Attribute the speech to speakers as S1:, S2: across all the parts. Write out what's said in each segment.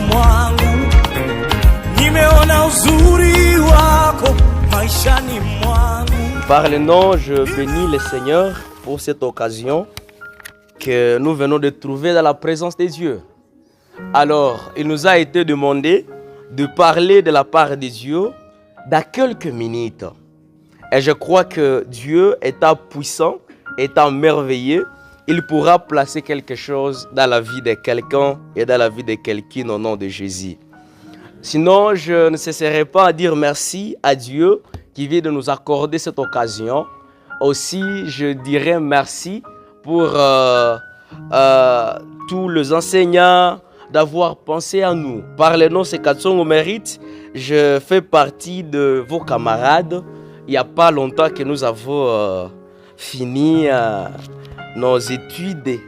S1: mwangu, nimeona uzuri wako maishani mwangu.
S2: Par le nom, je bénis le Seigneur pour cette occasion que nous venons de trouver dans la présence de Dieu. Alors, il nous a été demandé de parler de la part de Dieu dans quelques minutes. Et je crois que Dieu étant puissant, étant merveilleux, il pourra placer quelque chose dans la vie de quelqu'un et dans la vie de quelqu'un au nom de Jésus. Sinon, je ne cesserai pas à dire merci à Dieu qui vient de nous accorder cette occasion. Aussi, je dirais merci pour tous les enseignants d'avoir pensé à nous. Par le nom de Katsongo Mérite, je fais partie de vos camarades. Il n'y a pas longtemps que nous avons fini nos études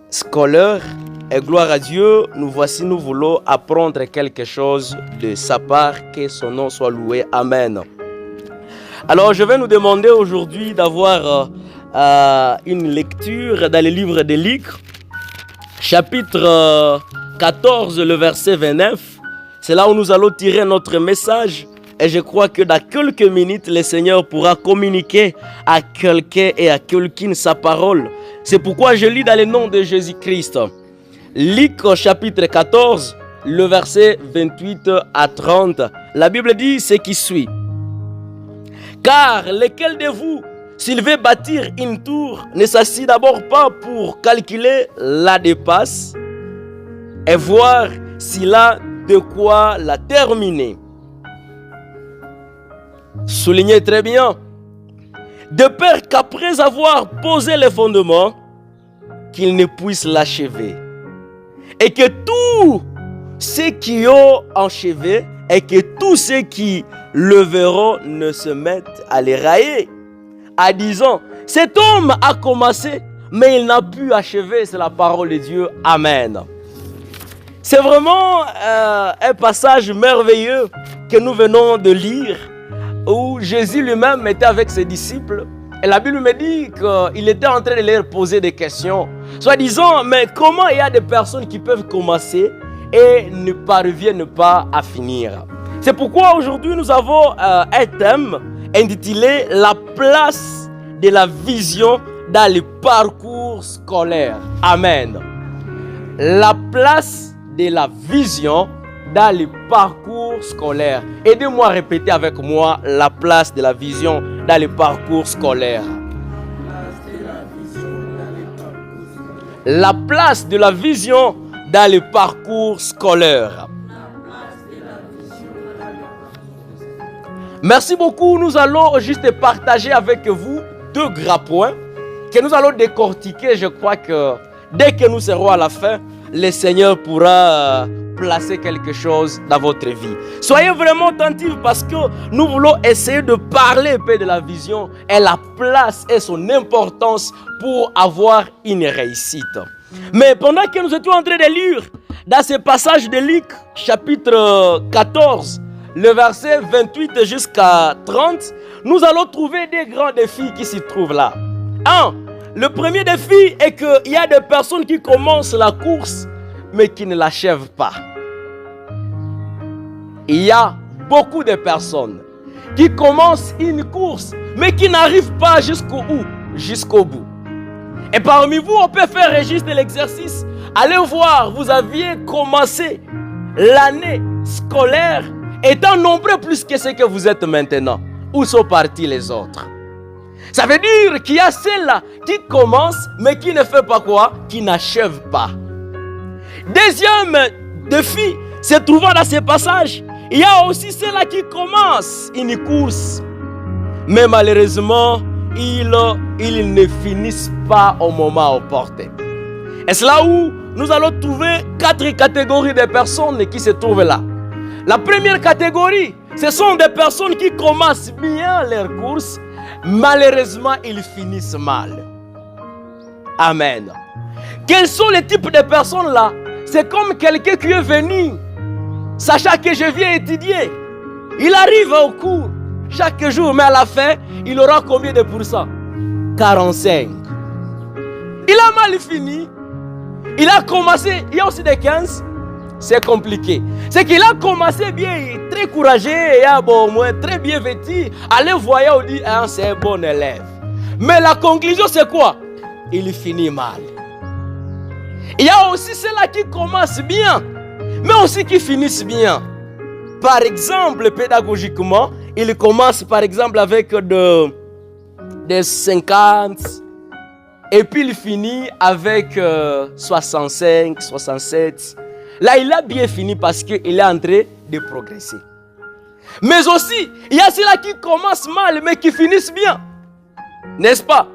S2: scolaires. Et gloire à Dieu, nous voulons apprendre quelque chose de sa part, que son nom soit loué. Amen. Alors, je vais nous demander aujourd'hui d'avoir une lecture dans le livre de Luc, chapitre 14, le verset 29. C'est là où nous allons tirer notre message. Et je crois que dans quelques minutes, le Seigneur pourra communiquer à quelqu'un et à quelqu'une sa parole. C'est pourquoi je lis dans le nom de Jésus-Christ. Luc chapitre 14, le verset 28 à 30. La Bible dit ce qui suit. Car lequel de vous, s'il veut bâtir une tour, ne s'assit d'abord pas pour calculer la dépasse et voir s'il a de quoi la terminer. Soulignez très bien. De peur qu'après avoir posé les fondements, qu'il ne puisse l'achever. Et que tous ceux qui ont achevé et que tous ceux qui le verront ne se mettent à les railler. En disant, cet homme a commencé, mais il n'a pu achever. C'est la parole de Dieu. Amen. C'est vraiment un passage merveilleux que nous venons de lire, où Jésus lui-même était avec ses disciples. Et la Bible me dit qu'il était en train de leur poser des questions. Soit disant, mais comment il y a des personnes qui peuvent commencer et ne parviennent pas à finir? C'est pourquoi aujourd'hui nous avons un thème intitulé « La place de la vision dans le parcours scolaire ». Amen. La place de la vision dans le parcours scolaire. Aidez-moi à répéter avec moi la place de la vision dans le parcours scolaire. La place de la vision dans le parcours scolaire. Merci beaucoup. Nous allons juste partager avec vous deux grands points que nous allons décortiquer. Je crois que dès que nous serons à la fin, le Seigneur pourra placer quelque chose dans votre vie. Soyez vraiment attentifs parce que nous voulons essayer de parler un peu de la vision et la place et son importance pour avoir une réussite. Mais pendant que nous étions en train de lire dans ce passage de Luc, chapitre 14, le verset 28 jusqu'à 30, nous allons trouver des grands défis qui s'y trouvent là. Le premier défi est qu'il y a des personnes qui commencent la course mais qui ne l'achèvent pas. Il y a beaucoup de personnes qui commencent une course mais qui n'arrivent pas jusqu'au bout. Et parmi vous, on peut faire juste l'exercice. Allez voir, vous aviez commencé l'année scolaire étant nombreux plus que ce que vous êtes maintenant. Où sont partis les autres? Ça veut dire qu'il y a ceux-là qui commencent mais qui ne font pas quoi? Qui n'achèvent pas. Deuxième défi, se trouvant dans ce passage, il y a aussi ceux-là qui commencent une course. Mais malheureusement, ils ne finissent pas au moment opportun. Et c'est là où nous allons trouver 4 catégories de personnes qui se trouvent là. La première catégorie, ce sont des personnes qui commencent bien leur course. Malheureusement, ils finissent mal. Amen. Quels sont les types de personnes là? C'est comme quelqu'un qui est venu, sachant que je viens étudier. Il arrive au cours chaque jour, mais à la fin, il aura combien de pourcents? 45. Il a mal fini. Il a commencé, il y a aussi des 15. c'est compliqué. C'est qu'il a commencé bien, très courageux, et bon, très bien vêtu. Allez voir, on dit, hein, c'est un bon élève. Mais la conclusion, c'est quoi? Il finit mal. Il y a aussi ceux-là qui commencent bien, mais aussi qui finissent bien. Par exemple, pédagogiquement, il commence par exemple avec des 50, et puis il finit avec 65, 67. Là, il a bien fini parce qu'il est en train de progresser. Mais aussi, il y a ceux-là qui commencent mal, mais qui finissent bien. N'est-ce pas?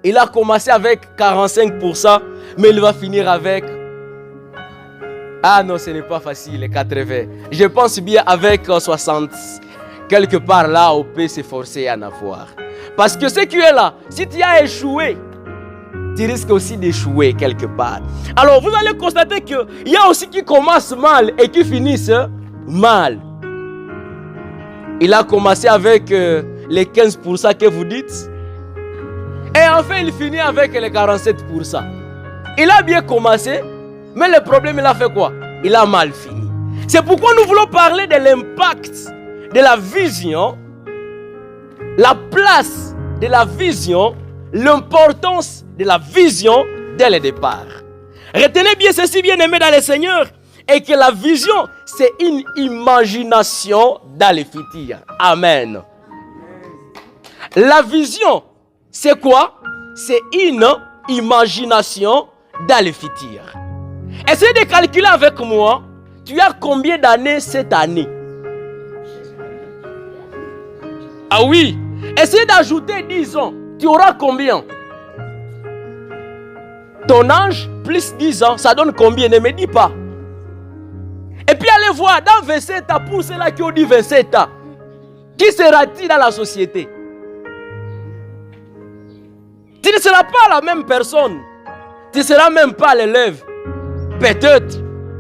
S2: Il a commencé avec 45%, mais il va finir avec... Ah non, ce n'est pas facile, les 80. Je pense bien avec 60. Quelque part là, on peut s'efforcer à en avoir. Parce que ce qui est là, si tu as échoué, tu risques aussi d'échouer quelque part. Alors, vous allez constater qu'il y a aussi qui commencent mal et qui finissent mal. Il a commencé avec les 15% que vous dites. Et enfin, il finit avec les 47%. Il a bien commencé, mais le problème, il a fait quoi? Il a mal fini. C'est pourquoi nous voulons parler de l'impact de la vision, la place de la vision, l'importance de la vision dès le départ. Retenez bien ceci, bien aimé dans le Seigneur, et que la vision, c'est une imagination dans le futur. Amen. La vision, c'est quoi? C'est une imagination dans le futur. Essayez de calculer avec moi, tu as combien d'années cette année? Ah oui, essayez d'ajouter 10 ans, tu auras combien? Ton âge plus 10 ans, ça donne combien? Ne me dis pas. Et puis allez voir, dans 27 ans, pour ceux-là qui ont dit 27 ans, qui sera-t-il dans la société? Tu ne seras pas la même personne. Tu ne seras même pas l'élève. Peut-être,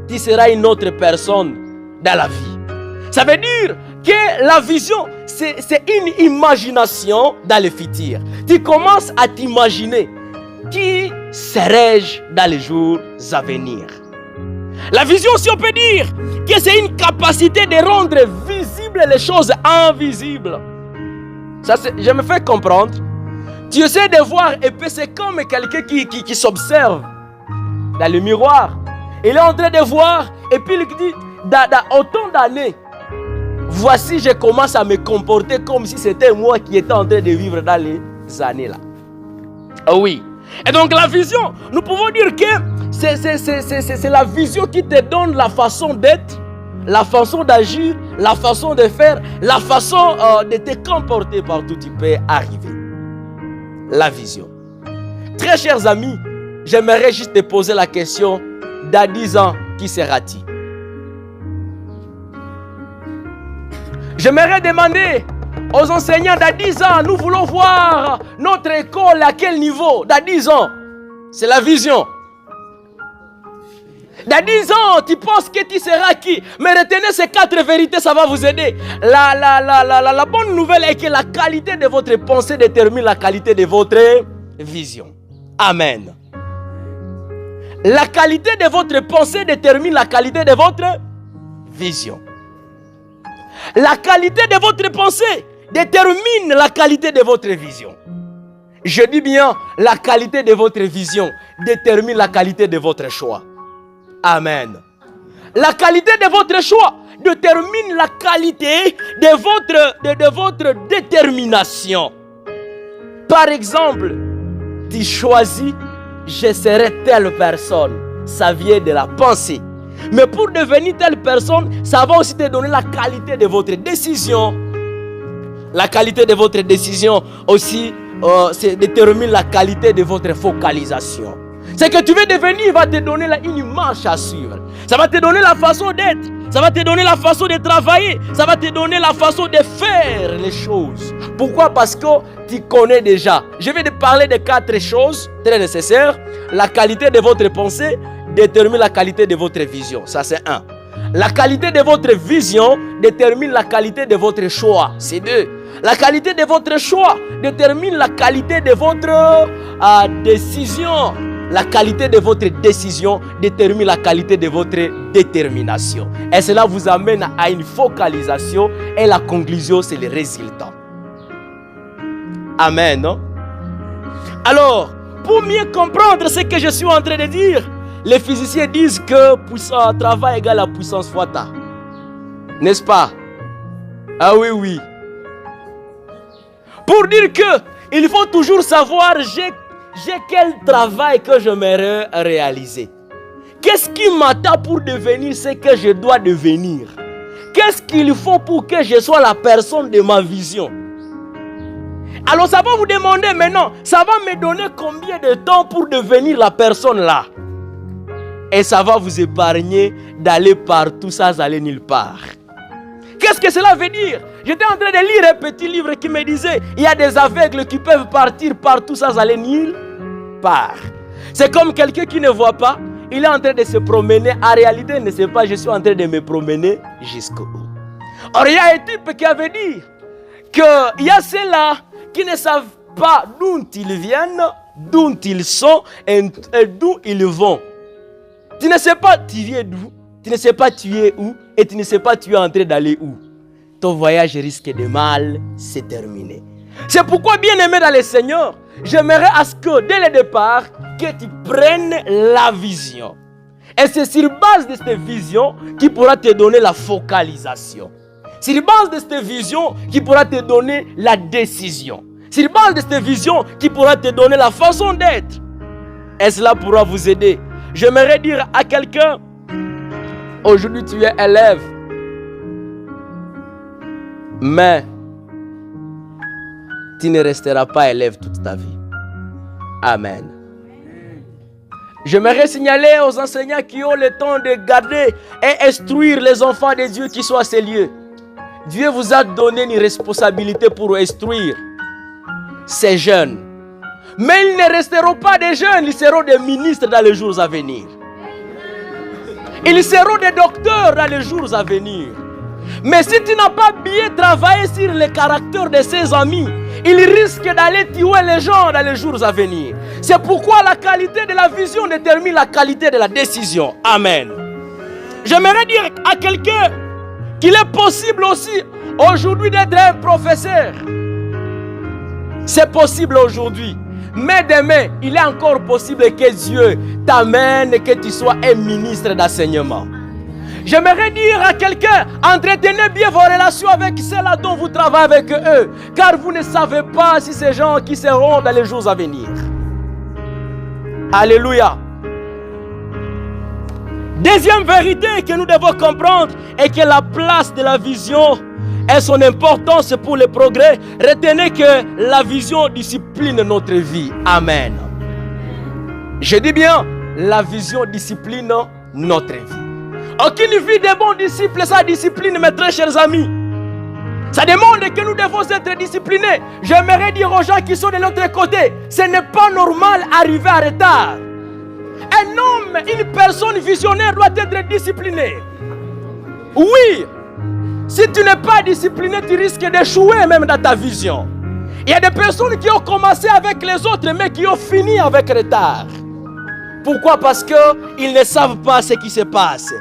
S2: tu seras une autre personne dans la vie. Ça veut dire que la vision, c'est une imagination dans le futur. Tu commences à t'imaginer qui serai-je dans les jours à venir. La vision, si on peut dire que c'est une capacité de rendre visibles les choses invisibles. Ça, je me fais comprendre. Tu essaies de voir, et puis c'est comme quelqu'un qui s'observe dans le miroir. Il est en train de voir, et puis il dit, dans autant d'années, voici, je commence à me comporter comme si c'était moi qui étais en train de vivre dans les années là. Ah oui. Et donc la vision, nous pouvons dire que c'est la vision qui te donne la façon d'être, la façon d'agir, la façon de faire, la façon de te comporter partout où tu peux arriver. La vision. Très chers amis, j'aimerais juste te poser la question, dans 10 ans, qui sera-t-il? J'aimerais demander aux enseignants, dans 10 ans, nous voulons voir notre école à quel niveau? Dans 10 ans, c'est la vision. Dans 10 ans, tu penses que tu seras qui? Mais retenez ces 4 vérités, ça va vous aider. La bonne nouvelle est que la qualité de votre pensée détermine la qualité de votre vision. Amen. La qualité de votre pensée détermine la qualité de votre vision. La qualité de votre pensée détermine la qualité de votre vision. Je dis bien, la qualité de votre vision détermine la qualité de votre choix. Amen. La qualité de votre choix détermine la qualité de votre détermination. Par exemple, tu choisis, je serai telle personne. Ça vient de la pensée. Mais pour devenir telle personne, ça va aussi te donner la qualité de votre décision. La qualité de votre décision aussi détermine la qualité de votre focalisation. Ce que tu veux devenir va te donner une marche à suivre. Ça va te donner la façon d'être. Ça va te donner la façon de travailler. Ça va te donner la façon de faire les choses. Pourquoi? Parce que tu connais déjà. Je vais te parler de 4 choses très nécessaires. La qualité de votre pensée détermine la qualité de votre vision. Ça, c'est 1. La qualité de votre vision détermine la qualité de votre choix. C'est 2. La qualité de votre choix détermine la qualité de votre décision. la qualité de votre décision détermine la qualité de votre détermination. Et cela vous amène à une focalisation et la conclusion, c'est le résultat. Amen. Non? Alors, pour mieux comprendre ce que je suis en train de dire, les physiciens disent que travail égale à puissance fois ta. N'est-ce pas? Ah oui, oui. Pour dire que il faut toujours savoir j'ai quel travail que j'aimerais réaliser. Qu'est-ce qui m'attend pour devenir ce que je dois devenir? Qu'est-ce qu'il faut pour que je sois la personne de ma vision? Alors ça va vous demander maintenant, ça va me donner combien de temps pour devenir la personne là? Et ça va vous épargner d'aller partout sans aller nulle part. Qu'est-ce que cela veut dire? J'étais en train de lire un petit livre qui me disait, il y a des aveugles qui peuvent partir partout sans aller nulle part. C'est comme quelqu'un qui ne voit pas, il est en train de se promener. En réalité, il ne sait pas, je suis en train de me promener jusqu'au bout. Or, il y a un type qui avait dit qu'il y a ceux-là qui ne savent pas d'où ils viennent, d'où ils sont et d'où ils vont. Tu ne sais pas tu viens d'où, tu ne sais pas tu es où et tu ne sais pas tu es en train d'aller où. Ton voyage risque de mal se terminer. C'est pourquoi, bien aimé dans le Seigneur, j'aimerais à ce que dès le départ, que tu prennes la vision. Et c'est sur base de cette vision qui pourra te donner la focalisation. Sur base de cette vision qui pourra te donner la décision. Sur base de cette vision qui pourra te donner la façon d'être. Et cela pourra vous aider. J'aimerais dire à quelqu'un, aujourd'hui tu es élève, mais tu ne resteras pas élève toute ta vie. Amen. J'aimerais signaler aux enseignants qui ont le temps de garder et instruire les enfants de Dieu qui sont à ces lieux. Dieu vous a donné une responsabilité pour instruire ces jeunes. Mais ils ne resteront pas des jeunes, ils seront des ministres dans les jours à venir. Ils seront des docteurs dans les jours à venir. Mais si tu n'as pas bien travaillé sur le caractère de ses amis, il risque d'aller tuer les gens dans les jours à venir. C'est pourquoi la qualité de la vision détermine la qualité de la décision. Amen. J'aimerais dire à quelqu'un qu'il est possible aussi aujourd'hui d'être un professeur. C'est possible aujourd'hui. Mais demain, il est encore possible que Dieu t'amène et que tu sois un ministre d'enseignement. J'aimerais dire à quelqu'un, entretenez bien vos relations avec ceux-là dont vous travaillez avec eux, car vous ne savez pas si ces gens qui seront dans les jours à venir. Alléluia. Deuxième vérité que nous devons comprendre est que la place de la vision et son importance pour le progrès. Retenez que la vision discipline notre vie. Amen. Je dis bien, la vision discipline notre vie. Aucune vie de bon disciple, ça discipline, mes très chers amis. Ça demande que nous devons être disciplinés. J'aimerais dire aux gens qui sont de notre côté, ce n'est pas normal d'arriver en retard. Un homme, une personne visionnaire doit être discipliné. Oui, si tu n'es pas discipliné, tu risques d'échouer même dans ta vision. Il y a des personnes qui ont commencé avec les autres, mais qui ont fini avec retard. Pourquoi? Parce qu'ils ne savent pas ce qui se passe.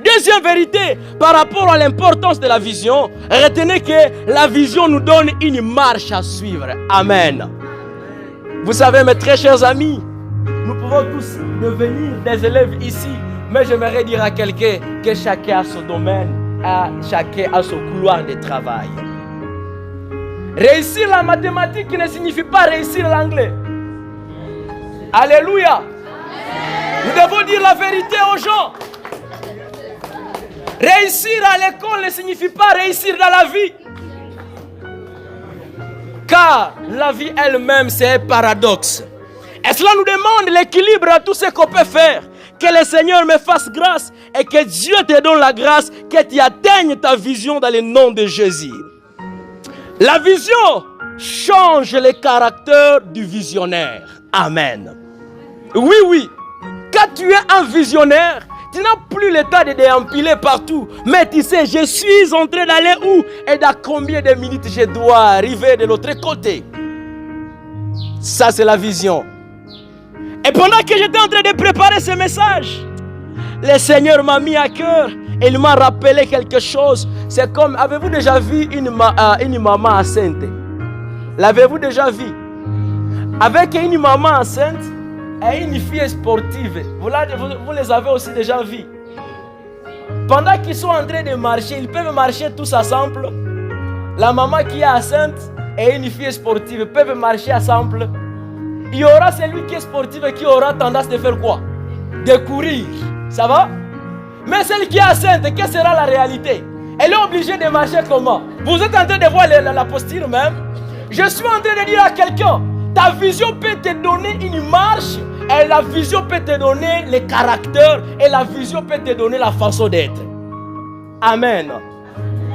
S2: Deuxième vérité, par rapport à l'importance de la vision, retenez que la vision nous donne une marche à suivre. Amen. Vous savez, mes très chers amis, nous pouvons tous devenir des élèves ici, mais j'aimerais dire à quelqu'un que chacun a son domaine, chacun a son couloir de travail. Réussir la mathématique ne signifie pas réussir l'anglais. Alléluia. Nous devons dire la vérité aux gens. Réussir à l'école ne signifie pas réussir dans la vie. Car la vie elle-même, c'est un paradoxe. Et cela nous demande l'équilibre à tout ce qu'on peut faire. Que le Seigneur me fasse grâce et que Dieu te donne la grâce, que tu atteignes ta vision dans le nom de Jésus. La vision change le caractère du visionnaire. Amen. Oui, oui. Quand tu es un visionnaire, tu n'as plus le temps de déambuler partout. Mais tu sais, je suis en train d'aller où et dans combien de minutes je dois arriver de l'autre côté. Ça, c'est la vision. Et pendant que j'étais en train de préparer ce message, le Seigneur m'a mis à cœur et il m'a rappelé quelque chose. C'est comme, avez-vous déjà vu une maman enceinte? L'avez-vous déjà vu? Avec une maman enceinte et une fille sportive. Vous les avez aussi déjà vus. Pendant qu'ils sont en train de marcher, ils peuvent marcher tous ensemble. La maman qui est enceinte et une fille sportive peuvent marcher ensemble. Il y aura celui qui est sportif qui aura tendance de faire quoi? De courir. Ça va? Mais celle qui est enceinte, quelle sera la réalité? Elle est obligée de marcher comment? Vous êtes en train de voir la posture même. Je suis en train de dire à quelqu'un, ta vision peut te donner une marche, et la vision peut te donner le caractère, et la vision peut te donner la façon d'être. Amen.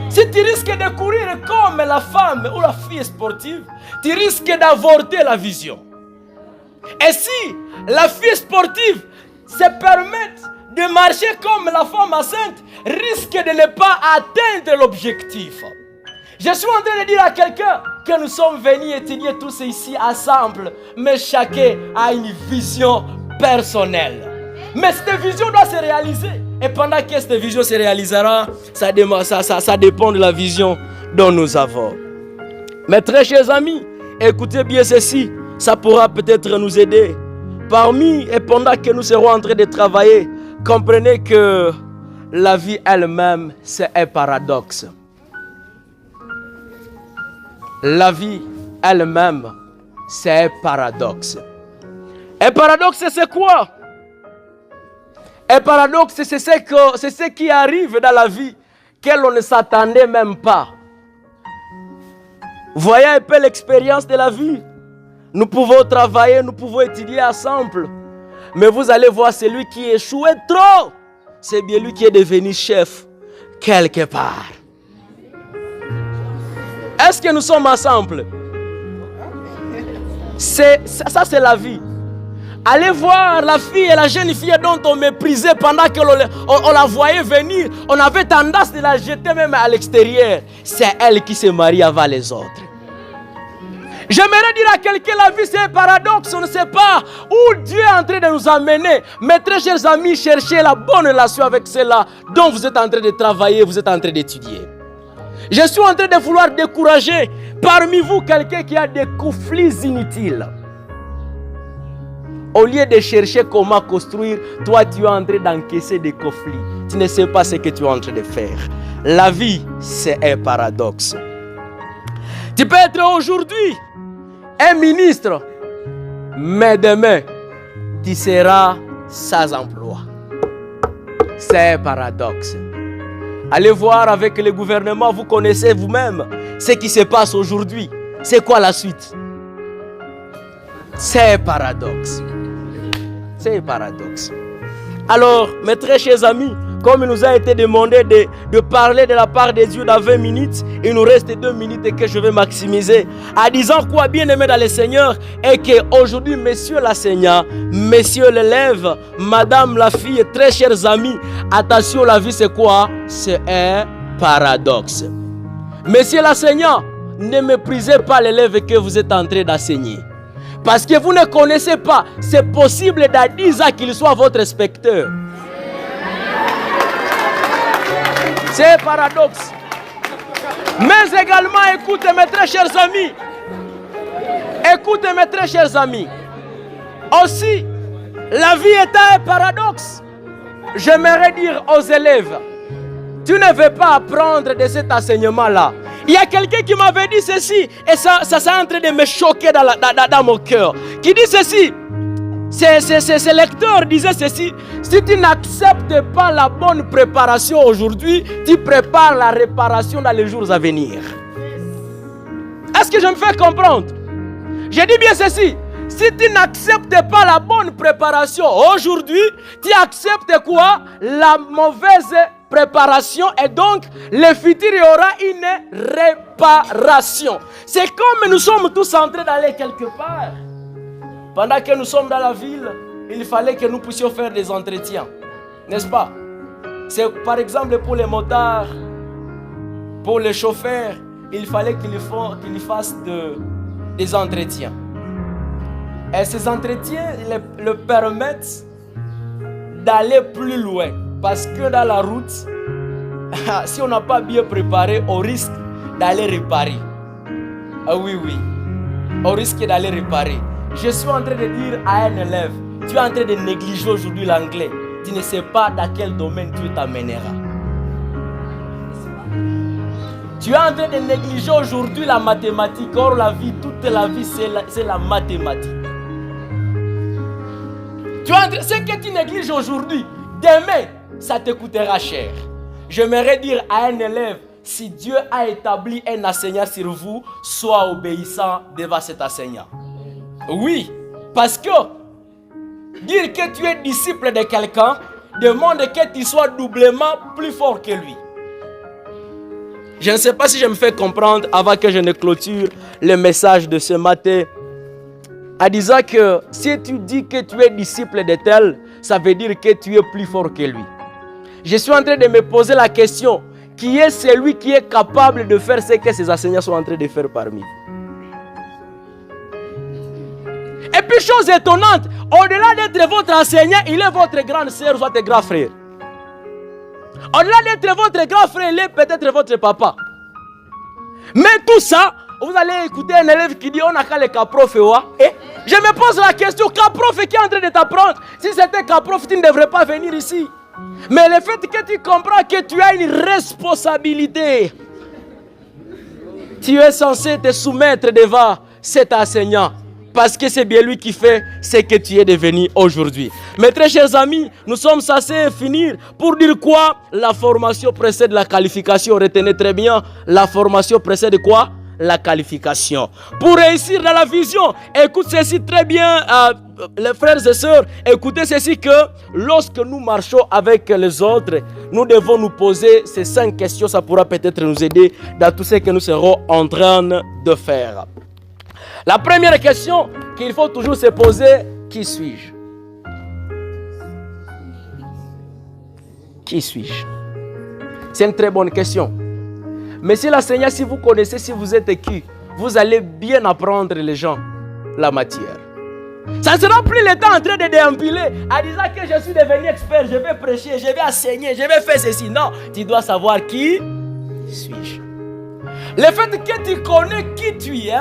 S2: Si tu risques de courir comme la femme ou la fille sportive, tu risques d'avorter la vision. Et si la fille sportive se permet de marcher comme la femme enceinte, risque de ne pas atteindre l'objectif. Je suis en train de dire à quelqu'un que nous sommes venus étudier tous ici ensemble, mais chacun a une vision personnelle. Mais cette vision doit se réaliser. Et pendant que cette vision se réalisera, ça dépend de la vision dont nous avons. Mes très chers amis, écoutez bien ceci, ça pourra peut-être nous aider. Parmi et pendant que nous serons en train de travailler, comprenez que la vie elle-même, c'est un paradoxe. La vie elle-même, c'est un paradoxe. Un paradoxe, c'est quoi? Un paradoxe, c'est ce qui arrive dans la vie, que l'on ne s'attendait même pas. Voyez un peu l'expérience de la vie. Nous pouvons travailler, nous pouvons étudier ensemble. Mais vous allez voir celui qui échouait trop. C'est bien lui qui est devenu chef quelque part. Est-ce que nous sommes ensemble? Ça c'est la vie. Allez voir la fille et la jeune fille dont on méprisait pendant qu'on la voyait venir. On avait tendance de la jeter même à l'extérieur. C'est elle qui se marie avant les autres. J'aimerais dire à quelqu'un, la vie c'est un paradoxe, on ne sait pas où Dieu est en train de nous amener. Mes très chers amis, cherchez la bonne relation avec cela dont vous êtes en train de travailler, vous êtes en train d'étudier. Je suis en train de vouloir décourager parmi vous quelqu'un qui a des conflits inutiles. Au lieu de chercher comment construire, toi tu es en train d'encaisser des conflits. Tu ne sais pas ce que tu es en train de faire. La vie c'est un paradoxe. Tu peux être aujourd'hui un ministre, mais demain, tu seras sans emploi. C'est un paradoxe. Allez voir avec le gouvernement, vous connaissez vous-même ce qui se passe aujourd'hui. C'est quoi la suite? C'est un paradoxe. C'est un paradoxe. Alors, mes très chers amis, comme il nous a été demandé de parler de la part de Dieu dans 20 minutes, il nous reste 2 minutes et que je vais maximiser. En disant quoi, bien aimé dans le Seigneur, et qu'aujourd'hui, messieurs l'enseignant, messieurs l'élève, madame la fille, très chers amis, attention, la vie c'est quoi? C'est un paradoxe. Messieurs l'enseignant, ne méprisez pas l'élève que vous êtes en train d'enseigner. Parce que vous ne connaissez pas, c'est possible dans 10 ans qu'il soit votre inspecteur. C'est un paradoxe. Mais également, écoutez mes très chers amis. Écoutez mes très chers amis. Aussi, la vie est un paradoxe. J'aimerais dire aux élèves, tu ne veux pas apprendre de cet enseignement-là. Il y a quelqu'un qui m'avait dit ceci, et ça est en train de me choquer dans mon cœur. Qui dit ceci. Ce lecteur disait ceci: si tu n'acceptes pas la bonne préparation aujourd'hui, tu prépares la réparation dans les jours à venir. Est-ce que je me fais comprendre? Je dis bien ceci: si tu n'acceptes pas la bonne préparation aujourd'hui, tu acceptes quoi? La mauvaise préparation, et donc le futur il y aura une réparation. C'est comme nous sommes tous en train d'aller quelque part. Pendant que nous sommes dans la ville, il fallait que nous puissions faire des entretiens. N'est-ce pas? C'est par exemple pour les motards, pour les chauffeurs, il fallait qu'ils fassent des entretiens. Et ces entretiens le permettent d'aller plus loin. Parce que dans la route, si on n'a pas bien préparé, on risque d'aller réparer. Ah oui, oui. On risque d'aller réparer. Je suis en train de dire à un élève, tu es en train de négliger aujourd'hui l'anglais. Tu ne sais pas dans quel domaine tu t'amèneras. Tu es en train de négliger aujourd'hui la mathématique. Or, la vie, toute la vie, c'est la mathématique. Ce que tu négliges aujourd'hui, demain, ça te coûtera cher. J'aimerais dire à un élève, si Dieu a établi un enseignant sur vous, sois obéissant devant cet enseignant. Oui, parce que dire que tu es disciple de quelqu'un demande que tu sois doublement plus fort que lui. Je ne sais pas si je me fais comprendre avant que je ne clôture le message de ce matin. En disant que si tu dis que tu es disciple de tel, ça veut dire que tu es plus fort que lui. Je suis en train de me poser la question, qui est celui qui est capable de faire ce que ces enseignants sont en train de faire parmi vous? Et puis chose étonnante, au-delà d'être votre enseignant, il est votre grande sœur, soit votre grand frère. Au-delà d'être votre grand frère, il est peut-être votre papa. Mais tout ça, vous allez écouter un élève qui dit on a qu'à le caprof. Et je me pose la question, caprof qui est en train de t'apprendre? Si c'était caprof, tu ne devrais pas venir ici. Mais le fait que tu comprends que tu as une responsabilité, tu es censé te soumettre devant cet enseignant. Parce que c'est bien lui qui fait ce que tu es devenu aujourd'hui. Mes très chers amis, nous sommes censés finir pour dire quoi? La formation précède la qualification. Retenez très bien, la formation précède quoi? La qualification. Pour réussir dans la vision, écoute ceci très bien, les frères et sœurs, écoutez ceci que lorsque nous marchons avec les autres, nous devons nous poser ces 5 questions. Ça pourra peut-être nous aider dans tout ce que nous serons en train de faire. La première question qu'il faut toujours se poser, qui suis-je? Qui suis-je? C'est une très bonne question. Mais si l'enseignant, si vous connaissez, si vous êtes qui, vous allez bien apprendre les gens la matière. Ça ne sera plus le temps en train de déambuler en disant que je suis devenu expert, je vais prêcher, je vais enseigner, je vais faire ceci. Non, tu dois savoir qui suis-je. Le fait que tu connais qui tu es,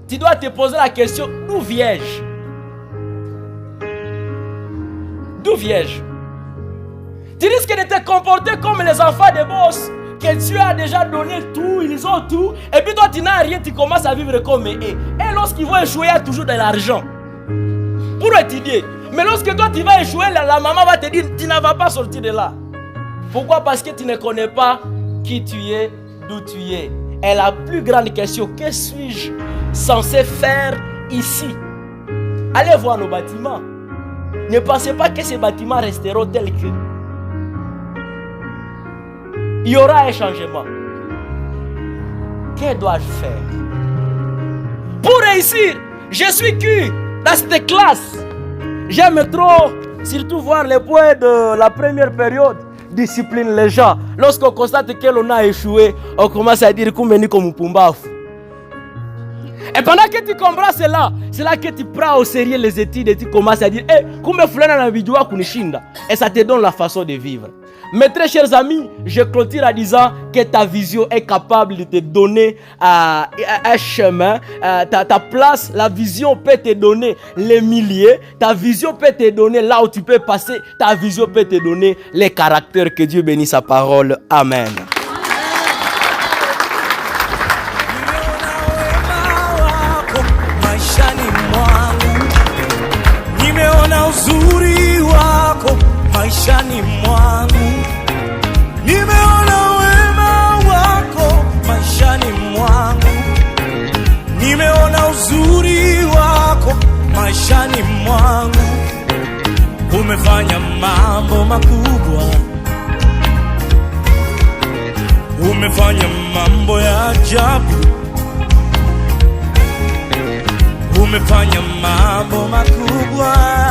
S2: tu dois te poser la question, d'où viens-je? D'où viens-je? Tu risques de te comporter comme les enfants de boss, que Dieu a déjà donné tout, ils ont tout, et puis toi tu n'as rien, tu commences à vivre comme eux. Et lorsqu'ils vont échouer, il y a toujours de l'argent pour étudier. Mais lorsque toi tu vas échouer, la maman va te dire, tu ne vas pas sortir de là. Pourquoi? Parce que tu ne connais pas qui tu es, d'où tu es. Et la plus grande question, que suis-je censé faire ici? Allez voir nos bâtiments. Ne pensez pas que ces bâtiments resteront tels que. Il y aura un changement. Que dois-je faire pour réussir? Je suis qui dans cette classe? J'aime trop, surtout voir les points de la première période. Discipline les gens. Lorsqu'on constate que l'on a échoué, on commence à dire Koumeni comme Pumbaf. Et pendant que tu comprends cela, c'est là que tu prends au sérieux les études et tu commences à dire Koumé Fulana na vidéo kunishinda. Et ça te donne la façon de vivre. Mes très chers amis, je clôture en disant que ta vision est capable de te donner un chemin. Ta place, la vision peut te donner les milliers. Ta vision peut te donner là où tu peux passer. Ta vision peut te donner les caractères. Que Dieu bénisse sa parole. Amen.
S1: Maishani mwangu nimeona wema wako, maishani mwangu nimeona uzuri wako, maishani mwangu umefanya mambo makubwa, umefanya mambo ya ajabu, umefanya mambo makubwa.